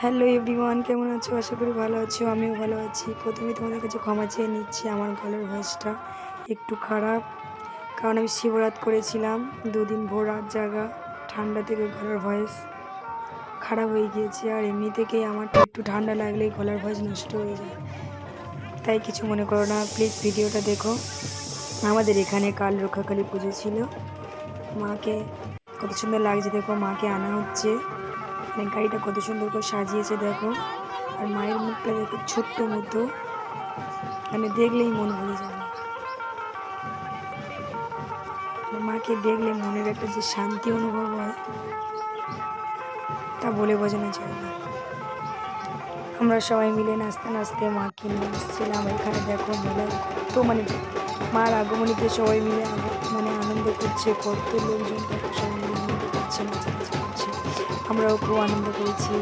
Hello everyone, কেমন আছো? আশা করি ভালো আছো। আমিও ভালো আছি। প্রথমেই তোমাদের কাছে ক্ষমা চেয়ে নিচ্ছি, আমার গলার ভয়েসটা একটু খারাপ, কারণ আমি শিবরাত করেছিলাম। দুদিন ভোর রাত জাগা, ঠান্ডা থেকে গলার ভয়েস খারাপ হয়ে গিয়েছে। আর এমনি থেকেই আমার তো একটু ঠান্ডা লাগলেই গলার ভয়েস নষ্ট হয়ে যায়, তাই কিছু মনে করো না, প্লিজ ভিডিওটা দেখো। আমাদের এখানে কাল রক্ষাকালী পুজো ছিল। মাকে কত সুন্দর লাগছে, দেখো মাকে আনা হচ্ছে। মানে গাড়িটা কত সুন্দর করে সাজিয়েছে দেখো। আর মায়ের মুখটা দেখো ছোট্ট মতো, মানে দেখলেই মন ভরে যাবে। মানে মাকে দেখলে মনের একটা যে শান্তি অনুভব হয়, তা বলে বোঝানো যায় না। আমরা সবাই মিলে নাচতে নাচতে মাকে নিয়ে আসছিলাম এখানে। দেখো মেলায় কত মানে মার আগমনীতে সবাই মিলে মানে আনন্দ করছে, কত লোকজন দেখো সবাই মিলে আনন্দ করছে, নাচানাচি করছে। আমরাও খুব আনন্দ করেছি।